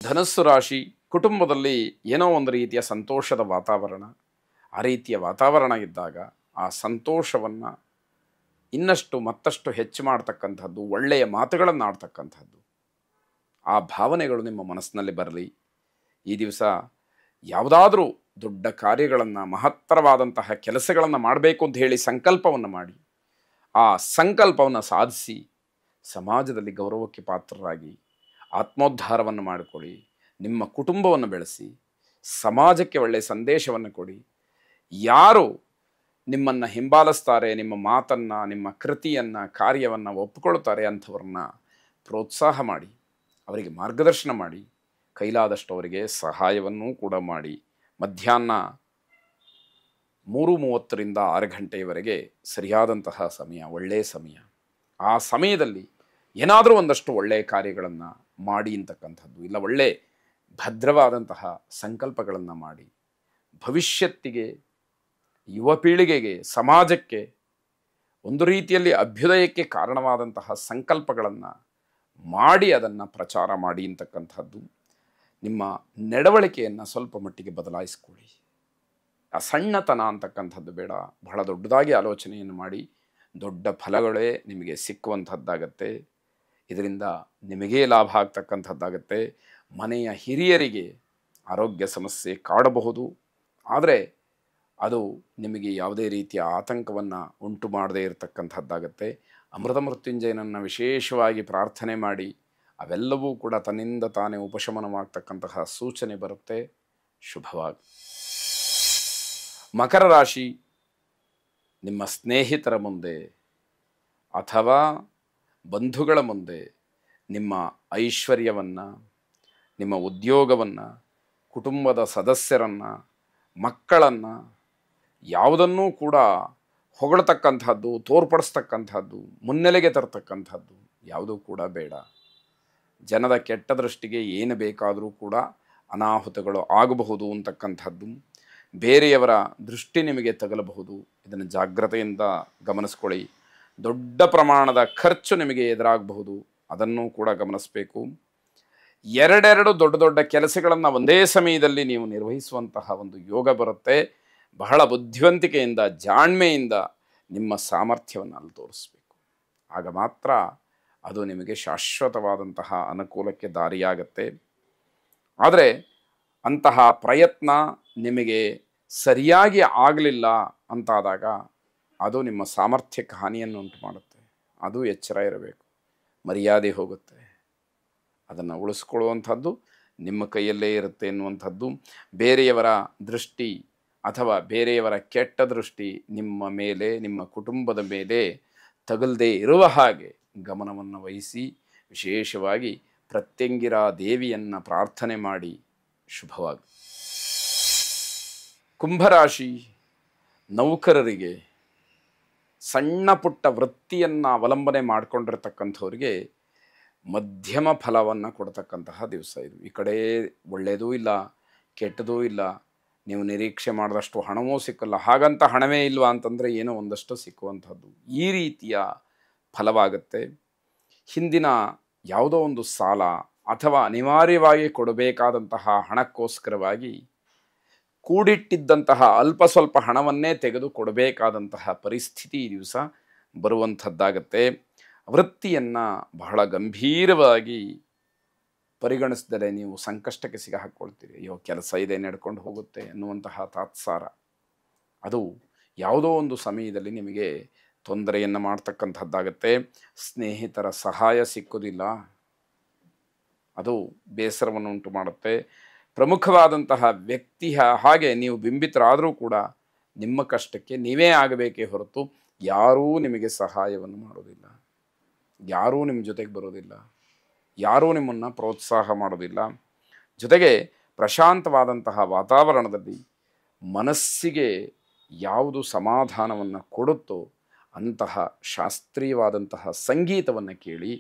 ಧನಸ್ಸು ರಾಶಿ ಕುಟುಂಬದಲ್ಲಿ ಏನೋ ಒಂದು ರೀತಿಯ ಸಂತೋಷದ ವಾತಾವರಣ, ಆ ರೀತಿಯ ವಾತಾವರಣ ಇದ್ದಾಗ ಆ ಸಂತೋಷವನ್ನು ಇನ್ನಷ್ಟು ಮತ್ತಷ್ಟು ಹೆಚ್ಚು ಮಾಡ್ತಕ್ಕಂಥದ್ದು, ಒಳ್ಳೆಯ ಮಾತುಗಳನ್ನು ಆಡ್ತಕ್ಕಂಥದ್ದು, ಆ ಭಾವನೆಗಳು ನಿಮ್ಮ ಮನಸ್ಸಿನಲ್ಲಿ ಬರಲಿ. ಈ ದಿವಸ ಯಾವುದಾದ್ರೂ ದೊಡ್ಡ ಕಾರ್ಯಗಳನ್ನು, ಮಹತ್ತರವಾದಂತಹ ಕೆಲಸಗಳನ್ನು ಮಾಡಬೇಕು ಅಂತ ಹೇಳಿ ಸಂಕಲ್ಪವನ್ನು ಮಾಡಿ, ಆ ಸಂಕಲ್ಪವನ್ನು ಸಾಧಿಸಿ ಸಮಾಜದಲ್ಲಿ ಗೌರವಕ್ಕೆ ಪಾತ್ರರಾಗಿ ಆತ್ಮೋದ್ಧಾರವನ್ನು ಮಾಡಿಕೊಳ್ಳಿ. ನಿಮ್ಮ ಕುಟುಂಬವನ್ನು ಬೆಳೆಸಿ, ಸಮಾಜಕ್ಕೆ ಒಳ್ಳೆಯ ಸಂದೇಶವನ್ನು ಕೊಡಿ. ಯಾರು ನಿಮ್ಮನ್ನು ಹಿಂಬಾಲಿಸ್ತಾರೆ, ನಿಮ್ಮ ಮಾತನ್ನು, ನಿಮ್ಮ ಕೃತಿಯನ್ನು, ಕಾರ್ಯವನ್ನು ಒಪ್ಪಿಕೊಳ್ತಾರೆ ಅಂಥವ್ರನ್ನ ಪ್ರೋತ್ಸಾಹ ಮಾಡಿ, ಅವರಿಗೆ ಮಾರ್ಗದರ್ಶನ ಮಾಡಿ, ಕೈಲಾದಷ್ಟು ಅವರಿಗೆ ಸಹಾಯವನ್ನೂ ಕೂಡ ಮಾಡಿ. ಮಧ್ಯಾಹ್ನ 3:30ರಿಂದ 6 ಗಂಟೆಯವರೆಗೆ ಸರಿಯಾದಂತಹ ಸಮಯ, ಒಳ್ಳೆಯ ಸಮಯ. ಆ ಸಮಯದಲ್ಲಿ ಏನಾದರೂ ಒಂದಷ್ಟು ಒಳ್ಳೆಯ ಕಾರ್ಯಗಳನ್ನು ಮಾಡಿ ಅಂತಕ್ಕಂಥದ್ದು, ಇಲ್ಲ ಒಳ್ಳೆಯ ಭದ್ರವಾದಂತಹ ಸಂಕಲ್ಪಗಳನ್ನು ಮಾಡಿ ಭವಿಷ್ಯತ್ತಿಗೆ, ಯುವ ಪೀಳಿಗೆಗೆ, ಸಮಾಜಕ್ಕೆ ಒಂದು ರೀತಿಯಲ್ಲಿ ಅಭ್ಯುದಯಕ್ಕೆ ಕಾರಣವಾದಂತಹ ಸಂಕಲ್ಪಗಳನ್ನು ಮಾಡಿ ಅದನ್ನು ಪ್ರಚಾರ ಮಾಡಿ ಅಂತಕ್ಕಂಥದ್ದು. ನಿಮ್ಮ ನಡವಳಿಕೆಯನ್ನು ಸ್ವಲ್ಪ ಮಟ್ಟಿಗೆ ಬದಲಾಯಿಸ್ಕೊಳ್ಳಿ. ಆ ಸಣ್ಣತನ ಅಂತಕ್ಕಂಥದ್ದು ಬೇಡ, ಬಹಳ ದೊಡ್ಡದಾಗಿ ಆಲೋಚನೆಯನ್ನು ಮಾಡಿ ದೊಡ್ಡ ಫಲಗಳೇ ನಿಮಗೆ ಸಿಕ್ಕುವಂಥದ್ದಾಗತ್ತೆ. ಇದರಿಂದ ನಿಮಗೇ ಲಾಭ ಆಗ್ತಕ್ಕಂಥದ್ದಾಗತ್ತೆ. ಮನೆಯ ಹಿರಿಯರಿಗೆ ಆರೋಗ್ಯ ಸಮಸ್ಯೆ ಕಾಡಬಹುದು, ಆದರೆ ಅದು ನಿಮಗೆ ಯಾವುದೇ ರೀತಿಯ ಆತಂಕವನ್ನು ಉಂಟು ಮಾಡದೇ ಇರತಕ್ಕಂಥದ್ದಾಗತ್ತೆ. ಅಮೃತ ಮೃತ್ಯುಂಜಯನನ್ನು ವಿಶೇಷವಾಗಿ ಪ್ರಾರ್ಥನೆ ಮಾಡಿ, ಅವೆಲ್ಲವೂ ಕೂಡ ತನ್ನಿಂದ ತಾನೇ ಉಪಶಮನವಾಗ್ತಕ್ಕಂತಹ ಸೂಚನೆ ಬರುತ್ತೆ. ಶುಭವಾಗಿ. ಮಕರ ರಾಶಿ, ನಿಮ್ಮ ಸ್ನೇಹಿತರ ಮುಂದೆ ಅಥವಾ ಬಂಧುಗಳ ಮುಂದೆ ನಿಮ್ಮ ಐಶ್ವರ್ಯವನ್ನು, ನಿಮ್ಮ ಉದ್ಯೋಗವನ್ನು, ಕುಟುಂಬದ ಸದಸ್ಯರನ್ನು, ಮಕ್ಕಳನ್ನು ಯಾವುದನ್ನೂ ಕೂಡ ಹೊಗಳ್ತಕ್ಕಂಥದ್ದು, ತೋರ್ಪಡಿಸ್ತಕ್ಕಂಥದ್ದು, ಮುನ್ನೆಲೆಗೆ ತರ್ತಕ್ಕಂಥದ್ದು ಯಾವುದೂ ಕೂಡ ಬೇಡ. ಜನದ ಕೆಟ್ಟ ದೃಷ್ಟಿಗೆ ಏನು ಬೇಕಾದರೂ ಕೂಡ ಅನಾಹುತಗಳು ಆಗಬಹುದು ಅಂತಕ್ಕಂಥದ್ದು, ಬೇರೆಯವರ ದೃಷ್ಟಿ ನಿಮಗೆ ತಗಲಬಹುದು. ಇದನ್ನು ಜಾಗ್ರತೆಯಿಂದ ಗಮನಿಸ್ಕೊಳ್ಳಿ. ದೊಡ್ಡ ಪ್ರಮಾಣದ ಖರ್ಚು ನಿಮಗೆ ಎದುರಾಗಬಹುದು, ಅದನ್ನು ಕೂಡ ಗಮನಿಸಬೇಕು. ಎರಡೆರಡು ದೊಡ್ಡ ದೊಡ್ಡ ಕೆಲಸಗಳನ್ನು ಒಂದೇ ಸಮಯದಲ್ಲಿ ನೀವು ನಿರ್ವಹಿಸುವಂತಹ ಒಂದು ಯೋಗ ಬರುತ್ತೆ. ಬಹಳ ಬುದ್ಧಿವಂತಿಕೆಯಿಂದ, ಜಾಣ್ಮೆಯಿಂದ ನಿಮ್ಮ ಸಾಮರ್ಥ್ಯವನ್ನು ಅಲ್ಲಿ ತೋರಿಸಬೇಕು. ಆಗ ಮಾತ್ರ ಅದು ನಿಮಗೆ ಶಾಶ್ವತವಾದಂತಹ ಅನುಕೂಲಕ್ಕೆ ದಾರಿಯಾಗತ್ತೆ. ಆದರೆ ಅಂತಹ ಪ್ರಯತ್ನ ನಿಮಗೆ ಸರಿಯಾಗಿ ಆಗಲಿಲ್ಲ ಅಂತಾದಾಗ ಅದು ನಿಮ್ಮ ಸಾಮರ್ಥ್ಯಕ್ಕೆ ಹಾನಿಯನ್ನು ಉಂಟು ಮಾಡುತ್ತೆ. ಅದು ಎಚ್ಚರ ಇರಬೇಕು. ಮರ್ಯಾದೆ ಹೋಗುತ್ತೆ. ಅದನ್ನು ಉಳಿಸ್ಕೊಳ್ಳುವಂಥದ್ದು ನಿಮ್ಮ ಕೈಯಲ್ಲೇ ಇರುತ್ತೆ ಎನ್ನುವಂಥದ್ದು. ಬೇರೆಯವರ ದೃಷ್ಟಿ ಅಥವಾ ಬೇರೆಯವರ ಕೆಟ್ಟ ದೃಷ್ಟಿ ನಿಮ್ಮ ಮೇಲೆ, ನಿಮ್ಮ ಕುಟುಂಬದ ಮೇಲೆ ತಗಲದೇ ಇರುವ ಹಾಗೆ ಗಮನವನ್ನು ವಹಿಸಿ, ವಿಶೇಷವಾಗಿ ಪ್ರತ್ಯಂಗಿರಾ ದೇವಿಯನ್ನು ಪ್ರಾರ್ಥನೆ ಮಾಡಿ. ಶುಭವಾಗಿ. ಕುಂಭರಾಶಿ, ನೌಕರರಿಗೆ, ಸಣ್ಣ ಪುಟ್ಟ ವೃತ್ತಿಯನ್ನು ಅವಲಂಬನೆ ಮಾಡಿಕೊಂಡಿರ್ತಕ್ಕಂಥವ್ರಿಗೆ ಮಧ್ಯಮ ಫಲವನ್ನು ಕೊಡ್ತಕ್ಕಂತಹ ದಿವಸ ಇದು. ಈ ಕಡೆ ಒಳ್ಳೆಯದೂ ಇಲ್ಲ, ಕೆಟ್ಟದೂ ಇಲ್ಲ, ನೀವು ನಿರೀಕ್ಷೆ ಮಾಡಿದಷ್ಟು ಹಣವೂ ಸಿಕ್ಕಲ್ಲ, ಹಾಗಂತ ಹಣವೇ ಇಲ್ವಾ ಅಂತಂದರೆ ಏನೋ ಒಂದಷ್ಟು ಸಿಕ್ಕುವಂಥದ್ದು, ಈ ರೀತಿಯ ಫಲವಾಗುತ್ತೆ. ಹಿಂದಿನ ಯಾವುದೋ ಒಂದು ಸಾಲ ಅಥವಾ ಅನಿವಾರ್ಯವಾಗಿ ಕೊಡಬೇಕಾದಂತಹ ಹಣಕ್ಕೋಸ್ಕರವಾಗಿ ಕೂಡಿಟ್ಟಿದ್ದಂತಹ ಅಲ್ಪ ಸ್ವಲ್ಪ ಹಣವನ್ನೇ ತೆಗೆದು ಕೊಡಬೇಕಾದಂತಹ ಪರಿಸ್ಥಿತಿ ಈ ದಿವಸ ಬರುವಂಥದ್ದಾಗತ್ತೆ. ವೃತ್ತಿಯನ್ನು ಬಹಳ ಗಂಭೀರವಾಗಿ ಪರಿಗಣಿಸಿದರೆ ನೀವು ಸಂಕಷ್ಟಕ್ಕೆ ಸಿಗಹಾಕ್ಕೊಳ್ತೀರಿ. ಅಯ್ಯೋ, ಕೆಲಸ ಇದೆ, ನಡ್ಕೊಂಡು ಹೋಗುತ್ತೆ ಅನ್ನುವಂತಹ ತಾತ್ಸಾರ ಅದು ಯಾವುದೋ ಒಂದು ಸಮಯದಲ್ಲಿ ನಿಮಗೆ ತೊಂದರೆಯನ್ನು ಮಾಡ್ತಕ್ಕಂಥದ್ದಾಗತ್ತೆ. ಸ್ನೇಹಿತರ ಸಹಾಯ ಸಿಕ್ಕುವುದಿಲ್ಲ, ಅದು ಬೇಸರವನ್ನು ಉಂಟು ಮಾಡುತ್ತೆ. ಪ್ರಮುಖವಾದಂತಹ ವ್ಯಕ್ತಿ ಹಾಗೆ ನೀವು ಬಿಂಬಿತರಾದರೂ ಕೂಡ ನಿಮ್ಮ ಕಷ್ಟಕ್ಕೆ ನೀವೇ ಆಗಬೇಕೇ ಹೊರತು ಯಾರೂ ನಿಮಗೆ ಸಹಾಯವನ್ನು ಮಾಡೋದಿಲ್ಲ, ಯಾರೂ ನಿಮ್ಮ ಜೊತೆಗೆ ಬರೋದಿಲ್ಲ, ಯಾರೂ ನಿಮ್ಮನ್ನು ಪ್ರೋತ್ಸಾಹ ಮಾಡೋದಿಲ್ಲ. ಜೊತೆಗೆ ಪ್ರಶಾಂತವಾದಂತಹ ವಾತಾವರಣದಲ್ಲಿ ಮನಸ್ಸಿಗೆ ಯಾವುದು ಸಮಾಧಾನವನ್ನು ಕೊಡುತ್ತೋ ಅಂತಹ ಶಾಸ್ತ್ರೀಯವಾದಂತಹ ಸಂಗೀತವನ್ನು ಕೇಳಿ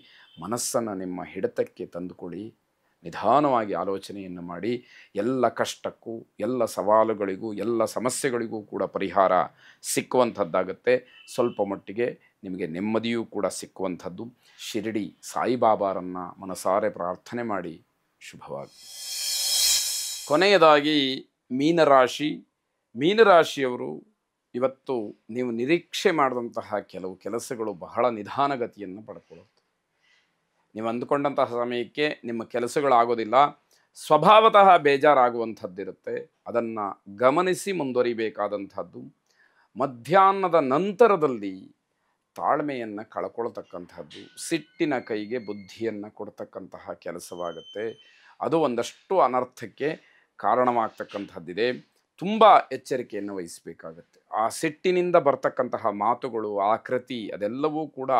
ಮನಸ್ಸನ್ನು ನಿಮ್ಮ ಹಿಡಿತಕ್ಕೆ ತಂದುಕೊಳ್ಳಿ. ನಿಧಾನವಾಗಿ ಆಲೋಚನೆಯನ್ನು ಮಾಡಿ. ಎಲ್ಲ ಕಷ್ಟಕ್ಕೂ, ಎಲ್ಲ ಸವಾಲುಗಳಿಗೂ, ಎಲ್ಲ ಸಮಸ್ಯೆಗಳಿಗೂ ಕೂಡ ಪರಿಹಾರ ಸಿಕ್ಕುವಂಥದ್ದಾಗತ್ತೆ. ಸ್ವಲ್ಪ ಮಟ್ಟಿಗೆ ನಿಮಗೆ ನೆಮ್ಮದಿಯೂ ಕೂಡ ಸಿಕ್ಕುವಂಥದ್ದು. ಶಿರಡಿ ಸಾಯಿಬಾಬಾರನ್ನು ಮನಸಾರೆ ಪ್ರಾರ್ಥನೆ ಮಾಡಿ. ಶುಭವಾಗಲಿ. ಕೊನೆಯದಾಗಿ ಮೀನರಾಶಿ. ಮೀನರಾಶಿಯವರು ಇವತ್ತು ನೀವು ನಿರೀಕ್ಷೆ ಮಾಡಿದಂತಹ ಕೆಲವು ಕೆಲಸಗಳು ಬಹಳ ನಿಧಾನಗತಿಯನ್ನು ಪಡ್ಕೊಳ್ಳುತ್ತೆ. ನೀವು ಅಂದುಕೊಂಡಂತಹ ಸಮಯಕ್ಕೆ ನಿಮ್ಮ ಕೆಲಸಗಳಾಗೋದಿಲ್ಲ. ಸ್ವಭಾವತಃ ಬೇಜಾರಾಗುವಂಥದ್ದಿರುತ್ತೆ. ಅದನ್ನು ಗಮನಿಸಿ ಮುಂದುವರಿಬೇಕಾದಂಥದ್ದು. ಮಧ್ಯಾಹ್ನದ ನಂತರದಲ್ಲಿ ತಾಳ್ಮೆಯನ್ನು ಕಳ್ಕೊಳ್ತಕ್ಕಂಥದ್ದು, ಸಿಟ್ಟಿನ ಕೈಗೆ ಬುದ್ಧಿಯನ್ನು ಕೊಡ್ತಕ್ಕಂತಹ ಕೆಲಸವಾಗುತ್ತೆ. ಅದು ಒಂದಷ್ಟು ಅನರ್ಥಕ್ಕೆ ಕಾರಣವಾಗ್ತಕ್ಕಂಥದ್ದಿದೆ. ತುಂಬ ಎಚ್ಚರಿಕೆಯನ್ನು ವಹಿಸಬೇಕಾಗತ್ತೆ. ಆ ಸಿಟ್ಟಿನಿಂದ ಬರ್ತಕ್ಕಂತಹ ಮಾತುಗಳು, ಆಕೃತಿ ಅದೆಲ್ಲವೂ ಕೂಡ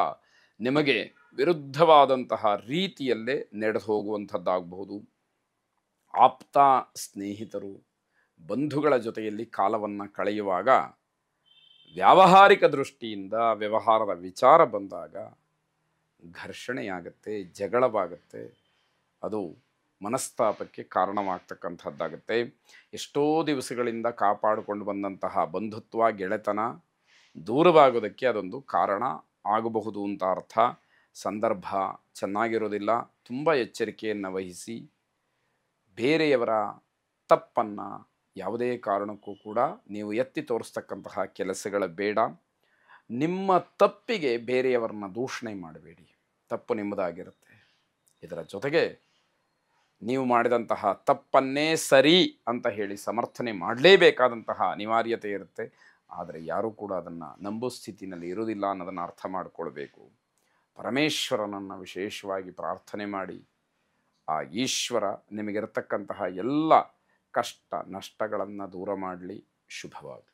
ನಿಮಗೆ ವಿರುದ್ಧವಾದಂತಹ ರೀತಿಯಲ್ಲೇ ನಡೆದು ಹೋಗುವಂಥದ್ದಾಗಬಹುದು. ಆಪ್ತ ಸ್ನೇಹಿತರು, ಬಂಧುಗಳ ಜೊತೆಯಲ್ಲಿ ಕಾಲವನ್ನು ಕಳೆಯುವಾಗ ವ್ಯಾವಹಾರಿಕ ದೃಷ್ಟಿಯಿಂದ ವ್ಯವಹಾರದ ವಿಚಾರ ಬಂದಾಗ ಘರ್ಷಣೆಯಾಗತ್ತೆ, ಜಗಳವಾಗತ್ತೆ. ಅದು ಮನಸ್ತಾಪಕ್ಕೆ ಕಾರಣವಾಗ್ತಕ್ಕಂಥದ್ದಾಗುತ್ತೆ. ಎಷ್ಟೋ ದಿವಸಗಳಿಂದ ಕಾಪಾಡಿಕೊಂಡು ಬಂದಂತಹ ಬಂಧುತ್ವ, ಗೆಳೆತನ ದೂರವಾಗೋದಕ್ಕೆ ಅದೊಂದು ಕಾರಣ ಆಗಬಹುದು ಅಂತ ಅರ್ಥ. ಸಂದರ್ಭ ಚೆನ್ನಾಗಿರೋದಿಲ್ಲ. ತುಂಬ ಎಚ್ಚರಿಕೆಯನ್ನು ವಹಿಸಿ. ಬೇರೆಯವರ ತಪ್ಪನ್ನು ಯಾವುದೇ ಕಾರಣಕ್ಕೂ ಕೂಡ ನೀವು ಎತ್ತಿ ತೋರಿಸ್ತಕ್ಕಂತಹ ಕೆಲಸಗಳ ಬೇಡ. ನಿಮ್ಮ ತಪ್ಪಿಗೆ ಬೇರೆಯವರನ್ನ ದೂಷಣೆ ಮಾಡಬೇಡಿ. ತಪ್ಪು ನಿಮ್ಮದಾಗಿರುತ್ತೆ. ಇದರ ಜೊತೆಗೆ ನೀವು ಮಾಡಿದಂತಹ ತಪ್ಪನ್ನೇ ಸರಿ ಅಂತ ಹೇಳಿ ಸಮರ್ಥನೆ ಮಾಡಲೇಬೇಕಾದಂತಹ ಅನಿವಾರ್ಯತೆ ಇರುತ್ತೆ. ಆದರೆ ಯಾರೂ ಕೂಡ ಅದನ್ನು ನಂಬೋ ಸ್ಥಿತಿನಲ್ಲಿ ಇರುವುದಿಲ್ಲ ಅನ್ನೋದನ್ನು ಅರ್ಥ ಮಾಡಿಕೊಳ್ಬೇಕು. ಪರಮೇಶ್ವರನನ್ನು ವಿಶೇಷವಾಗಿ ಪ್ರಾರ್ಥನೆ ಮಾಡಿ, ಆ ಈಶ್ವರ ನಿಮಗಿರತಕ್ಕಂತಹ ಎಲ್ಲ ಕಷ್ಟ ನಷ್ಟಗಳನ್ನು ದೂರ ಮಾಡಲಿ. ಶುಭವಾಗಲಿ.